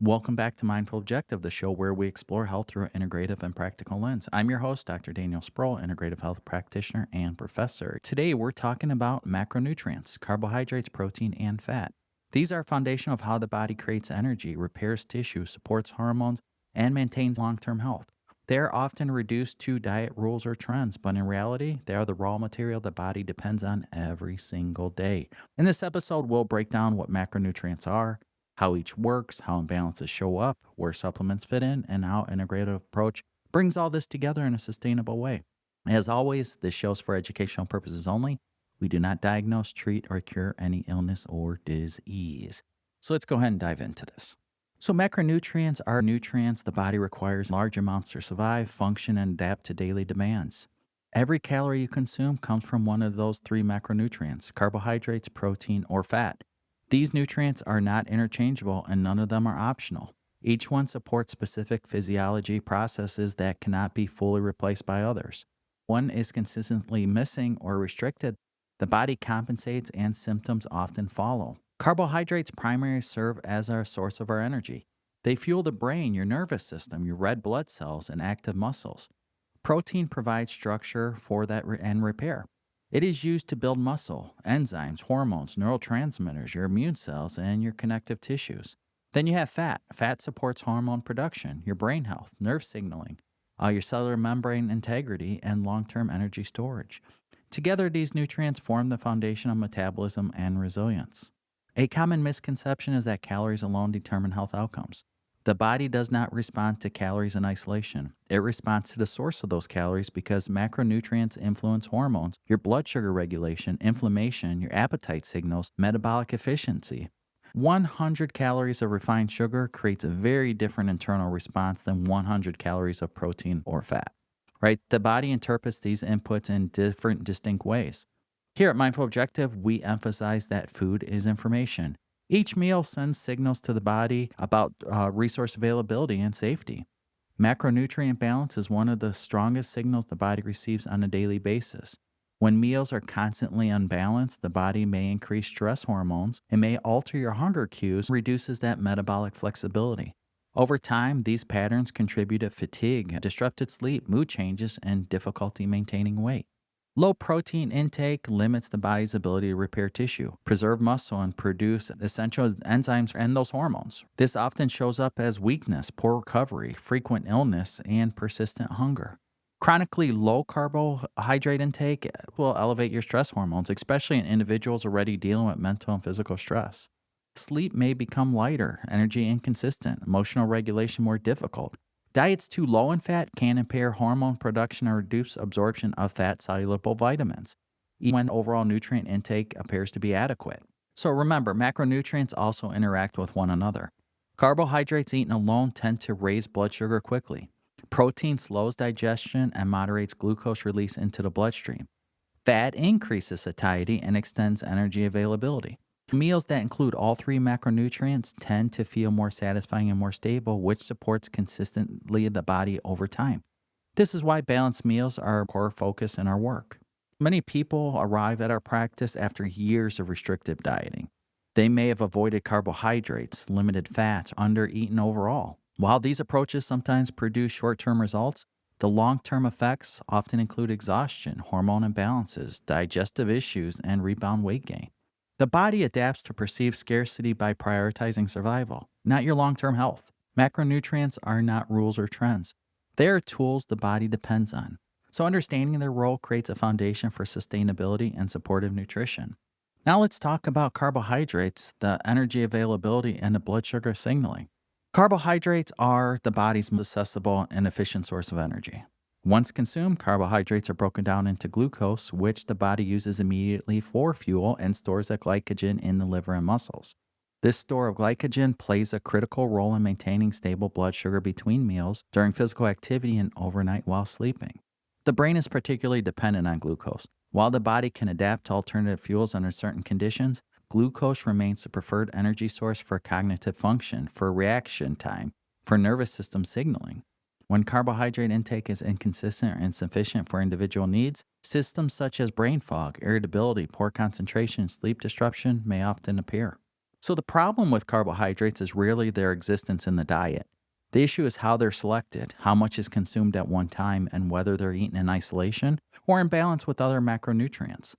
Welcome back to Mindful Objective, the show where we explore health through an integrative and practical lens. I'm your host, Dr. Daniel Sproul, integrative health practitioner and professor. Today, we're talking about macronutrients, carbohydrates, protein, and fat. These are foundational of how the body creates energy, repairs tissue, supports hormones, and maintains long-term health. They are often reduced to diet rules or trends, but in reality, they are the raw material the body depends on every single day. In this episode, we'll break down what macronutrients are, how each works, how imbalances show up, where supplements fit in, and how integrative approach brings all this together in a sustainable way. As always, this show's for educational purposes only. We do not diagnose, treat, or cure any illness or disease. So let's go ahead and dive into this. So macronutrients are nutrients the body requires large amounts to survive, function, and adapt to daily demands. Every calorie you consume comes from one of those three macronutrients: carbohydrates, protein, or fat. These nutrients are not interchangeable and none of them are optional. Each one supports specific physiology processes that cannot be fully replaced by others. One is consistently missing or restricted, the body compensates and symptoms often follow. Carbohydrates primarily serve as our source of our energy. They fuel the brain, your nervous system, your red blood cells, and active muscles. Protein provides structure for that and repair. It is used to build muscle, enzymes, hormones, neurotransmitters, your immune cells, and your connective tissues. Then you have fat. Fat supports hormone production, your brain health, nerve signaling, your cellular membrane integrity, and long-term energy storage. Together, these nutrients form the foundation of metabolism and resilience. A common misconception is that calories alone determine health outcomes. The body does not respond to calories in isolation. It responds to the source of those calories because macronutrients influence hormones, your blood sugar regulation, inflammation, your appetite signals, metabolic efficiency. 100 calories of refined sugar creates a very different internal response than 100 calories of protein or fat, right? The body interprets these inputs in different, distinct ways. Here at Mindful Objective, we emphasize that food is information. Each meal sends signals to the body about resource availability and safety. Macronutrient balance is one of the strongest signals the body receives on a daily basis. When meals are constantly unbalanced, the body may increase stress hormones, it may alter your hunger cues, reduces that metabolic flexibility. Over time, these patterns contribute to fatigue, disrupted sleep, mood changes, and difficulty maintaining weight. Low protein intake limits the body's ability to repair tissue, preserve muscle, and produce essential enzymes and those hormones. This often shows up as weakness, poor recovery, frequent illness, and persistent hunger. Chronically low carbohydrate intake will elevate your stress hormones, especially in individuals already dealing with mental and physical stress. Sleep may become lighter, energy inconsistent, emotional regulation more difficult. Diets too low in fat can impair hormone production or reduce absorption of fat-soluble vitamins, even when overall nutrient intake appears to be adequate. So remember, macronutrients also interact with one another. Carbohydrates eaten alone tend to raise blood sugar quickly. Protein slows digestion and moderates glucose release into the bloodstream. Fat increases satiety and extends energy availability. Meals that include all three macronutrients tend to feel more satisfying and more stable, which supports consistently the body over time. This is why balanced meals are a core focus in our work. Many people arrive at our practice after years of restrictive dieting. They may have avoided carbohydrates, limited fats, under-eaten overall. While these approaches sometimes produce short-term results, the long-term effects often include exhaustion, hormone imbalances, digestive issues, and rebound weight gain. The body adapts to perceived scarcity by prioritizing survival, not your long-term health. Macronutrients are not rules or trends. They are tools the body depends on. So understanding their role creates a foundation for sustainability and supportive nutrition. Now let's talk about carbohydrates, the energy availability, and the blood sugar signaling. Carbohydrates are the body's most accessible and efficient source of energy. Once consumed, carbohydrates are broken down into glucose, which the body uses immediately for fuel and stores that glycogen in the liver and muscles. This store of glycogen plays a critical role in maintaining stable blood sugar between meals, during physical activity, and overnight while sleeping. The brain is particularly dependent on glucose. While the body can adapt to alternative fuels under certain conditions, glucose remains the preferred energy source for cognitive function, for reaction time, for nervous system signaling. When carbohydrate intake is inconsistent or insufficient for individual needs, systems such as brain fog, irritability, poor concentration, and sleep disruption may often appear. So the problem with carbohydrates is rarely their existence in the diet. The issue is how they're selected, how much is consumed at one time, and whether they're eaten in isolation or in balance with other macronutrients.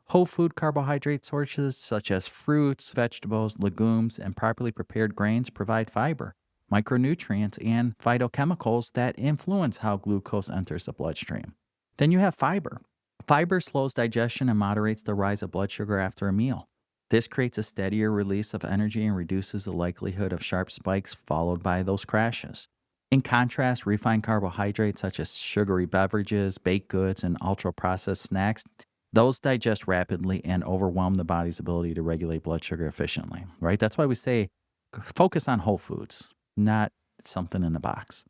Whole food carbohydrate sources such as fruits, vegetables, legumes, and properly prepared grains provide fiber, micronutrients, and phytochemicals that influence how glucose enters the bloodstream. Then you have fiber. Fiber slows digestion and moderates the rise of blood sugar after a meal. This creates a steadier release of energy and reduces the likelihood of sharp spikes followed by those crashes. In contrast, refined carbohydrates such as sugary beverages, baked goods, and ultra processed snacks, those digest rapidly and overwhelm the body's ability to regulate blood sugar efficiently, right? That's why we say focus on whole foods, not something in a box.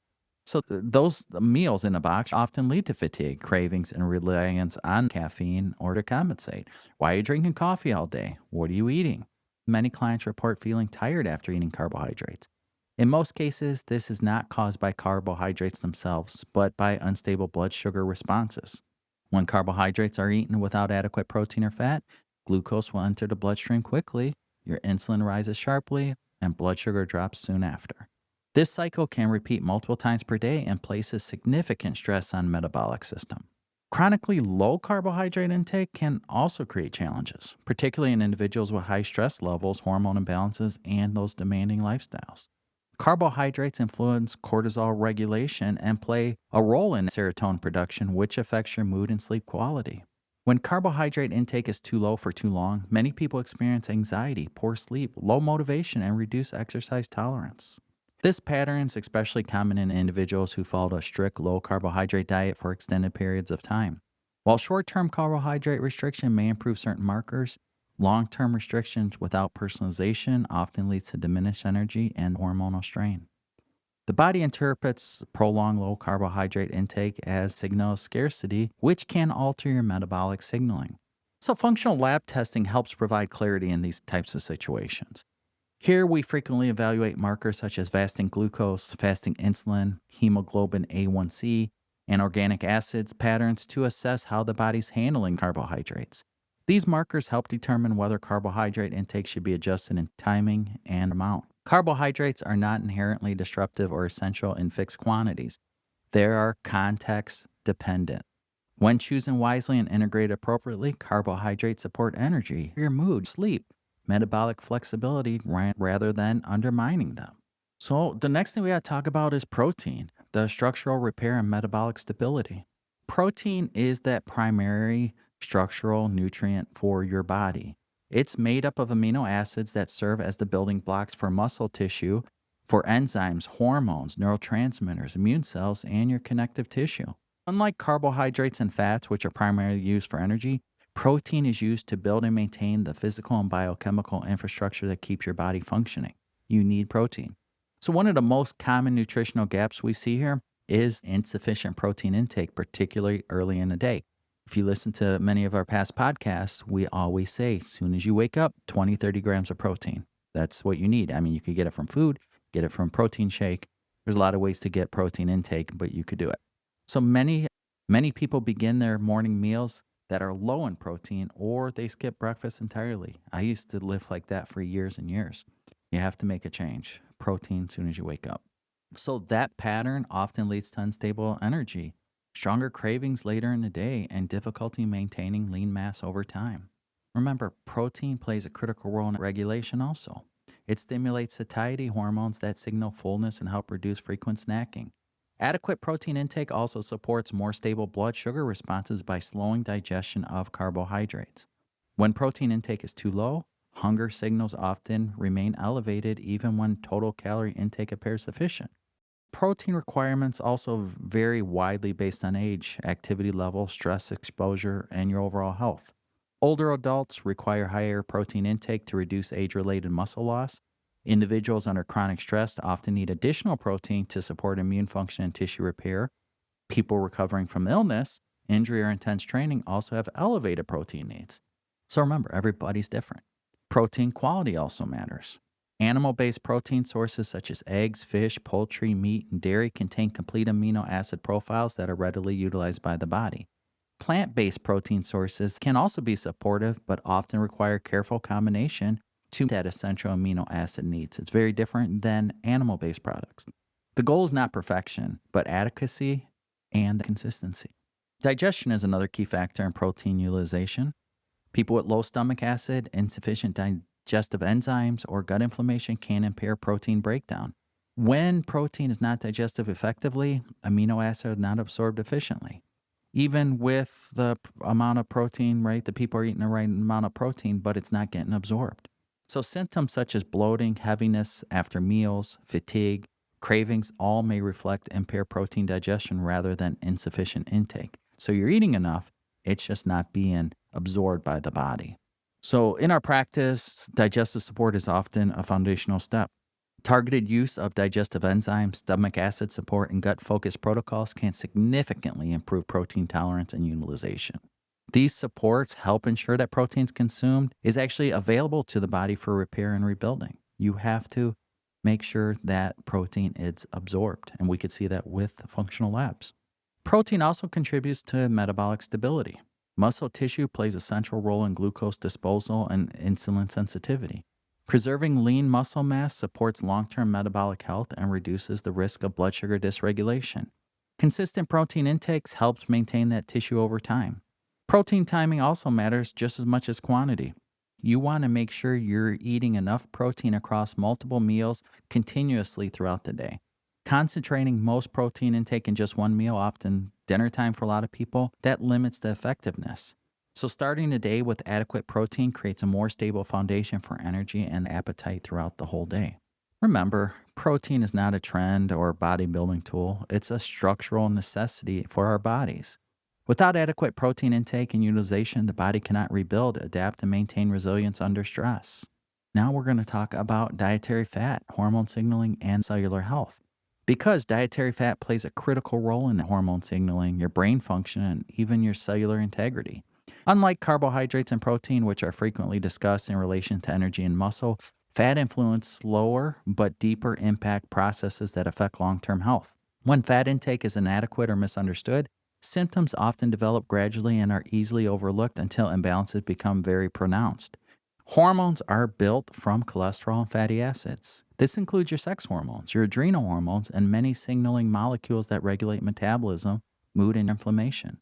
So those meals in a box often lead to fatigue, cravings, and reliance on caffeine or to compensate. Why are you drinking coffee all day? What are you eating? Many clients report feeling tired after eating carbohydrates. In most cases, this is not caused by carbohydrates themselves, but by unstable blood sugar responses. When carbohydrates are eaten without adequate protein or fat, glucose will enter the bloodstream quickly, your insulin rises sharply, and blood sugar drops soon after. This cycle can repeat multiple times per day and places significant stress on the metabolic system. Chronically low carbohydrate intake can also create challenges, particularly in individuals with high stress levels, hormone imbalances, and those demanding lifestyles. Carbohydrates influence cortisol regulation and play a role in serotonin production, which affects your mood and sleep quality. When carbohydrate intake is too low for too long, many people experience anxiety, poor sleep, low motivation, and reduced exercise tolerance. This pattern is especially common in individuals who followed a strict low carbohydrate diet for extended periods of time. While short term carbohydrate restriction may improve certain markers, long term restrictions without personalization often leads to diminished energy and hormonal strain. The body interprets prolonged low carbohydrate intake as signal of scarcity, which can alter your metabolic signaling. So, functional lab testing helps provide clarity in these types of situations. Here, we frequently evaluate markers such as fasting glucose, fasting insulin, hemoglobin A1C, and organic acids patterns to assess how the body's handling carbohydrates. These markers help determine whether carbohydrate intake should be adjusted in timing and amount. Carbohydrates are not inherently disruptive or essential in fixed quantities. They are context dependent. When chosen wisely and integrated appropriately, carbohydrates support energy, your mood, sleep, metabolic flexibility rather than undermining them. So, the next thing we got to talk about is protein, the structural repair and metabolic stability. Protein is that primary structural nutrient for your body. It's made up of amino acids that serve as the building blocks for muscle tissue, for enzymes, hormones, neurotransmitters, immune cells, and your connective tissue. Unlike carbohydrates and fats, which are primarily used for energy, protein is used to build and maintain the physical and biochemical infrastructure that keeps your body functioning. You need protein. So one of the most common nutritional gaps we see here is insufficient protein intake, particularly early in the day. If you listen to many of our past podcasts, we always say, as soon as you wake up, 20, 30 grams of protein. That's what you need. I mean, you could get it from food, get it from protein shake. There's a lot of ways to get protein intake, but you could do it. So many people begin their morning meals that are low in protein, or they skip breakfast entirely. I used to live like that for years and years. You have to make a change. Protein as soon as you wake up. So that pattern often leads to unstable energy, stronger cravings later in the day, and difficulty maintaining lean mass over time. Remember, protein plays a critical role in regulation also. It stimulates satiety hormones that signal fullness and help reduce frequent snacking. Adequate protein intake also supports more stable blood sugar responses by slowing digestion of carbohydrates. When protein intake is too low, hunger signals often remain elevated even when total calorie intake appears sufficient. Protein requirements also vary widely based on age, activity level, stress exposure, and your overall health. Older adults require higher protein intake to reduce age-related muscle loss. Individuals under chronic stress often need additional protein to support immune function and tissue repair. People recovering from illness, injury, or intense training also have elevated protein needs. So remember, everybody's different. Protein quality also matters. Animal-based protein sources such as eggs, fish, poultry, meat, and dairy contain complete amino acid profiles that are readily utilized by the body. Plant-based protein sources can also be supportive but often require careful combination to that essential amino acid needs. It's very different than animal-based products. The goal is not perfection, but adequacy and consistency. Digestion is another key factor in protein utilization. People with low stomach acid, insufficient digestive enzymes, or gut inflammation can impair protein breakdown. When protein is not digested effectively, amino acids are not absorbed efficiently. Even with the amount of protein, right, the people are eating the right amount of protein, but it's not getting absorbed. So symptoms such as bloating, heaviness after meals, fatigue, cravings all may reflect impaired protein digestion rather than insufficient intake. So you're eating enough, it's just not being absorbed by the body. So in our practice, digestive support is often a foundational step. Targeted use of digestive enzymes, stomach acid support, and gut-focused protocols can significantly improve protein tolerance and utilization. These supports help ensure that proteins consumed is actually available to the body for repair and rebuilding. You have to make sure that protein is absorbed, and we could see that with functional labs. Protein also contributes to metabolic stability. Muscle tissue plays a central role in glucose disposal and insulin sensitivity. Preserving lean muscle mass supports long-term metabolic health and reduces the risk of blood sugar dysregulation. Consistent protein intakes helps maintain that tissue over time. Protein timing also matters just as much as quantity. You want to make sure you're eating enough protein across multiple meals continuously throughout the day. Concentrating most protein intake in just one meal, often dinner time for a lot of people, that limits the effectiveness. So starting the day with adequate protein creates a more stable foundation for energy and appetite throughout the whole day. Remember, protein is not a trend or bodybuilding tool. It's a structural necessity for our bodies. Without adequate protein intake and utilization, the body cannot rebuild, adapt, and maintain resilience under stress. Now we're going to talk about dietary fat, hormone signaling, and cellular health. Because dietary fat plays a critical role in hormone signaling, your brain function, and even your cellular integrity. Unlike carbohydrates and protein, which are frequently discussed in relation to energy and muscle, fat influence slower but deeper impact processes that affect long-term health. When fat intake is inadequate or misunderstood, symptoms often develop gradually and are easily overlooked until imbalances become very pronounced. Hormones are built from cholesterol and fatty acids. This includes your sex hormones, your adrenal hormones, and many signaling molecules that regulate metabolism, mood, and inflammation.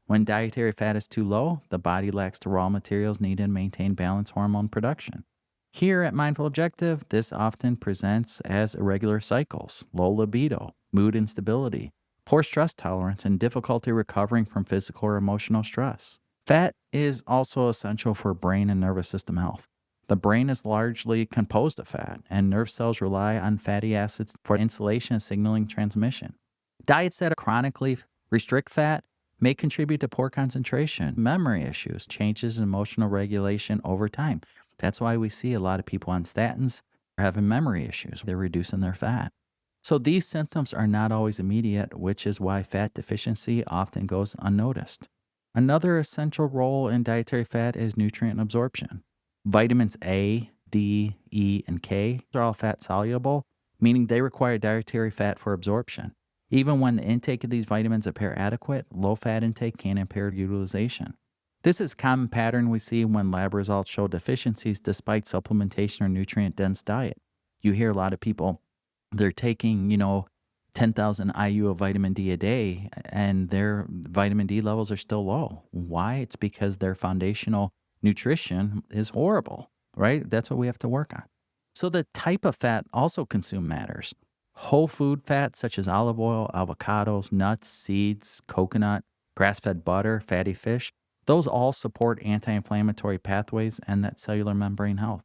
When dietary fat is too low, the body lacks the raw materials needed to maintain balanced hormone production. Here at Mindful Objective, this often presents as irregular cycles, low libido, mood instability, poor stress tolerance, and difficulty recovering from physical or emotional stress. Fat is also essential for brain and nervous system health. The brain is largely composed of fat, and nerve cells rely on fatty acids for insulation and signaling transmission. Diets that chronically restrict fat may contribute to poor concentration, memory issues, changes in emotional regulation over time. That's why we see a lot of people on statins are having memory issues. They're reducing their fat. So these symptoms are not always immediate, which is why fat deficiency often goes unnoticed. Another essential role in dietary fat is nutrient absorption. Vitamins A, D, E, and K are all fat soluble, meaning they require dietary fat for absorption. Even when the intake of these vitamins appear adequate, low fat intake can impair utilization. This is a common pattern we see when lab results show deficiencies despite supplementation or nutrient-dense diet. You hear a lot of people, they're taking, 10,000 IU of vitamin D a day, and their vitamin D levels are still low. Why? It's because their foundational nutrition is horrible, right? That's what we have to work on. So the type of fat also consumed matters. Whole food fats such as olive oil, avocados, nuts, seeds, coconut, grass-fed butter, fatty fish, those all support anti-inflammatory pathways and that cellular membrane health.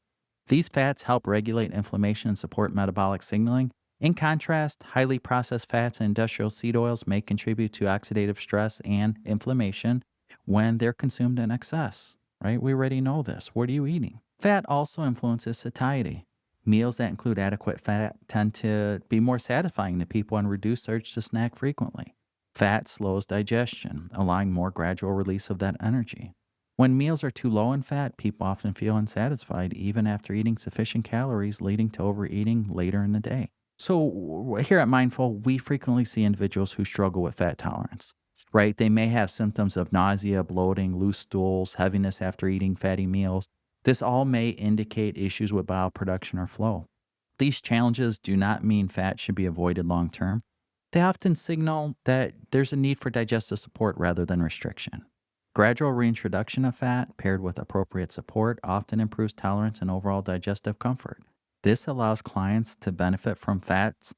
These fats help regulate inflammation and support metabolic signaling. In contrast, highly processed fats and industrial seed oils may contribute to oxidative stress and inflammation when they're consumed in excess, right? We already know this. What are you eating? Fat also influences satiety. Meals that include adequate fat tend to be more satisfying to people and reduce urge to snack frequently. Fat slows digestion, allowing more gradual release of that energy. When meals are too low in fat, people often feel unsatisfied even after eating sufficient calories, leading to overeating later in the day. So here at Mindful, we frequently see individuals who struggle with fat tolerance, right? They may have symptoms of nausea, bloating, loose stools, heaviness after eating fatty meals. This all may indicate issues with bile production or flow. These challenges do not mean fat should be avoided long term. They often signal that there's a need for digestive support rather than restriction. Gradual reintroduction of fat paired with appropriate support often improves tolerance and overall digestive comfort. This allows clients to benefit from fats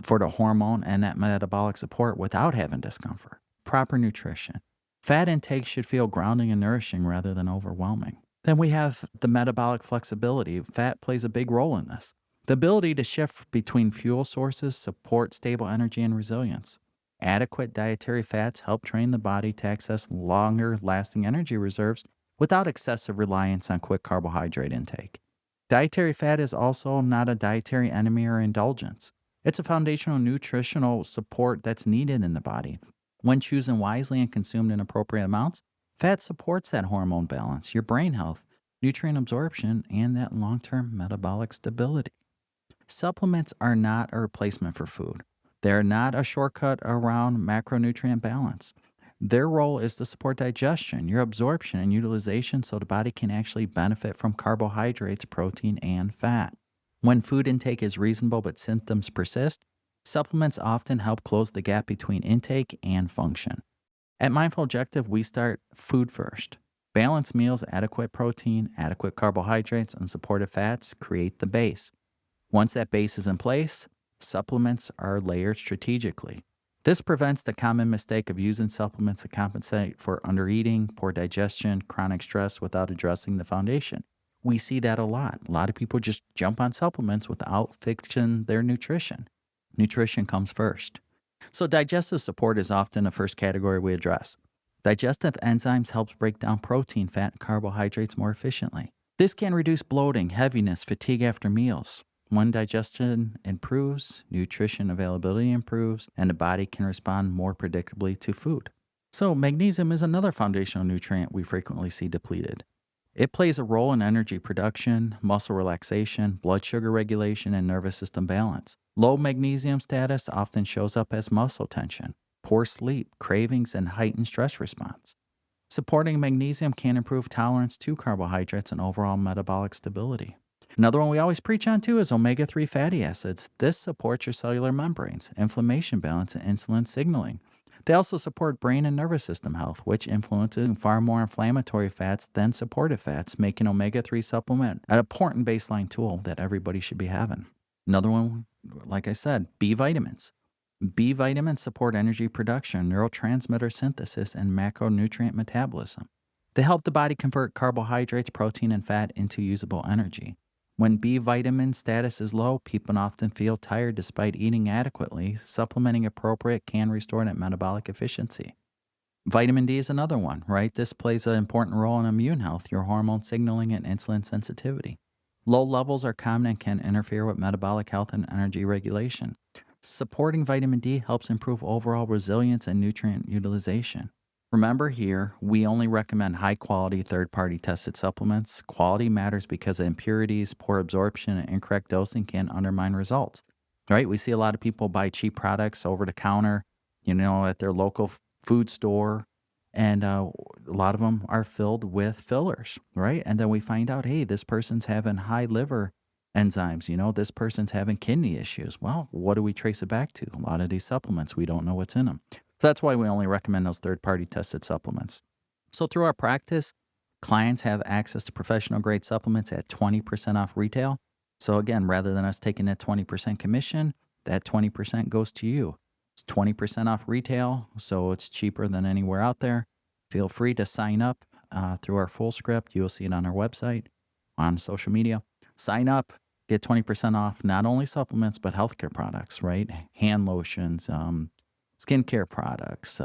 for the hormone and that metabolic support without having discomfort. Proper nutrition. Fat intake should feel grounding and nourishing rather than overwhelming. Then we have the metabolic flexibility. Fat plays a big role in this. The ability to shift between fuel sources support stable energy and resilience. Adequate dietary fats help train the body to access longer lasting energy reserves without excessive reliance on quick carbohydrate intake. Dietary fat is also not a dietary enemy or indulgence. It's a foundational nutritional support that's needed in the body. When chosen wisely and consumed in appropriate amounts, fat supports that hormone balance, your brain health, nutrient absorption, and that long-term metabolic stability. Supplements are not a replacement for food. They're not a shortcut around macronutrient balance. Their role is to support digestion, your absorption, and utilization so the body can actually benefit from carbohydrates, protein, and fat. When food intake is reasonable but symptoms persist, supplements often help close the gap between intake and function. At Mindful Objective, we start food first. Balanced meals, adequate protein, adequate carbohydrates, and supportive fats create the base. Once that base is in place, supplements are layered strategically. This prevents the common mistake of using supplements to compensate for undereating, poor digestion, chronic stress without addressing the foundation. We see that a lot. A lot of people just jump on supplements without fixing their nutrition. Nutrition comes first. So digestive support is often the first category we address. Digestive enzymes help break down protein, fat, and carbohydrates more efficiently. This can reduce bloating, heaviness, fatigue after meals. When digestion improves, nutrition availability improves, and the body can respond more predictably to food. So magnesium is another foundational nutrient we frequently see depleted. It plays a role in energy production, muscle relaxation, blood sugar regulation, and nervous system balance. Low magnesium status often shows up as muscle tension, poor sleep, cravings, and heightened stress response. Supporting magnesium can improve tolerance to carbohydrates and overall metabolic stability. Another one we always preach on too is omega-3 fatty acids. This supports your cellular membranes, inflammation balance, and insulin signaling. They also support brain and nervous system health, which influences far more inflammatory fats than supportive fats, making omega-3 supplement an important baseline tool that everybody should be having. Another one, like I said, B vitamins. B vitamins support energy production, neurotransmitter synthesis, and macronutrient metabolism. They help the body convert carbohydrates, protein, and fat into usable energy. When B vitamin status is low, people often feel tired despite eating adequately. Supplementing appropriate can restore that metabolic efficiency. Vitamin D is another one, right? This plays an important role in immune health, your hormone signaling, and insulin sensitivity. Low levels are common and can interfere with metabolic health and energy regulation. Supporting vitamin D helps improve overall resilience and nutrient utilization. Remember here, we only recommend high-quality, third-party tested supplements. Quality matters because impurities, poor absorption, and incorrect dosing can undermine results, right? We see a lot of people buy cheap products over the counter, at their local food store, and a lot of them are filled with fillers, right? And then we find out, hey, this person's having high liver enzymes, this person's having kidney issues. Well, what do we trace it back to? A lot of these supplements, we don't know what's in them. So that's why we only recommend those third-party tested supplements. So through our practice, clients have access to professional grade supplements at 20% off retail. So again, rather than us taking that 20% commission, that 20% goes to you. It's 20% off retail, so it's cheaper than anywhere out there. Feel free to sign up through our full script. You'll see it on our website, on social media. Sign up, get 20% off not only supplements, but healthcare products, right? Hand lotions, skincare products,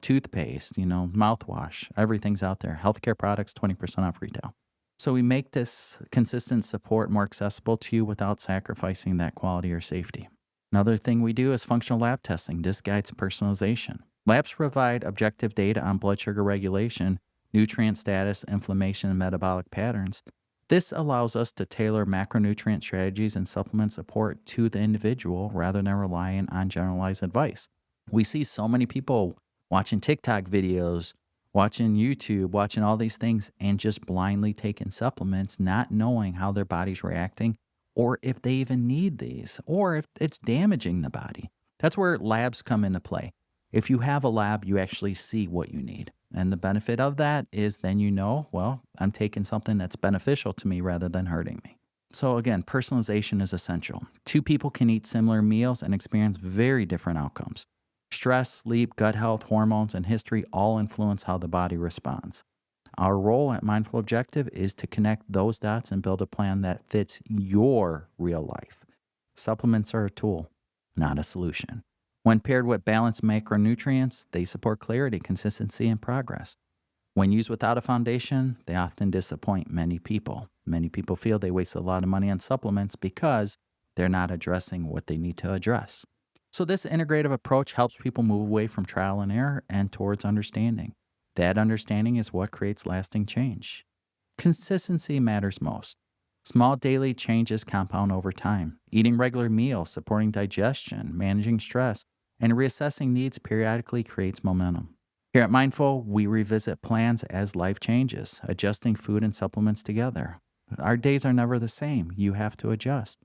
toothpaste, mouthwash, everything's out there. Healthcare products, 20% off retail. So we make this consistent support more accessible to you without sacrificing that quality or safety. Another thing we do is functional lab testing. This guides personalization. Labs provide objective data on blood sugar regulation, nutrient status, inflammation, and metabolic patterns. This allows us to tailor macronutrient strategies and supplement support to the individual rather than relying on generalized advice. We see so many people watching TikTok videos watching YouTube, watching all these things, and just blindly taking supplements, not knowing how their body's reacting or if they even need these or if it's damaging the body. That's where labs come into play. If you have a lab, you actually see what you need. And the benefit of that is then you know, well, I'm taking something that's beneficial to me rather than hurting me. So again, personalization is essential. Two people can eat similar meals and experience very different outcomes. Stress, sleep, gut health, hormones, and history all influence how the body responds. Our role at Mindful Objective is to connect those dots and build a plan that fits your real life. Supplements are a tool, not a solution. When paired with balanced macronutrients, they support clarity, consistency, and progress. When used without a foundation, they often disappoint many people. Many people feel they waste a lot of money on supplements because they're not addressing what they need to address. So this integrative approach helps people move away from trial and error and towards understanding. That understanding is what creates lasting change. Consistency matters most. Small daily changes compound over time. Eating regular meals, supporting digestion, managing stress, and reassessing needs periodically creates momentum. Here at Mindful, we revisit plans as life changes, adjusting food and supplements together. Our days are never the same. You have to adjust.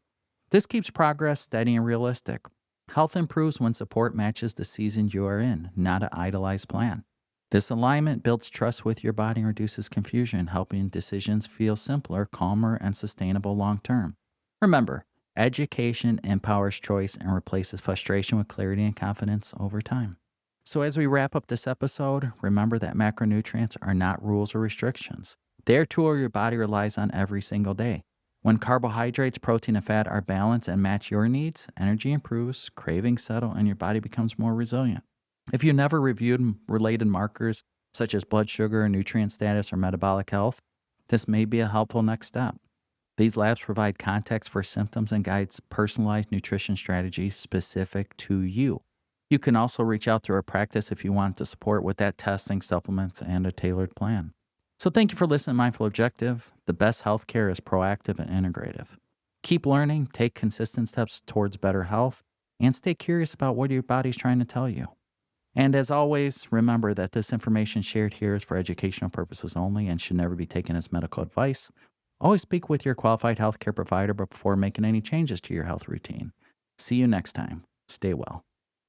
This keeps progress steady and realistic. Health improves when support matches the season you are in, not an idolized plan. This alignment builds trust with your body and reduces confusion, helping decisions feel simpler, calmer, and sustainable long term. Remember, education empowers choice and replaces frustration with clarity and confidence over time. So as we wrap up this episode, remember that macronutrients are not rules or restrictions. They're a tool your body relies on every single day. When carbohydrates, protein, and fat are balanced and match your needs, energy improves, cravings settle, and your body becomes more resilient. If you never reviewed related markers such as blood sugar, nutrient status, or metabolic health, this may be a helpful next step. These labs provide context for symptoms and guides personalized nutrition strategies specific to you. You can also reach out through our practice if you want to support with that testing, supplements, and a tailored plan. So thank you for listening to Mindful Objective. The best healthcare is proactive and integrative. Keep learning, take consistent steps towards better health, and stay curious about what your body's trying to tell you. And as always, remember that this information shared here is for educational purposes only and should never be taken as medical advice. Always speak with your qualified healthcare provider before making any changes to your health routine. See you next time. Stay well.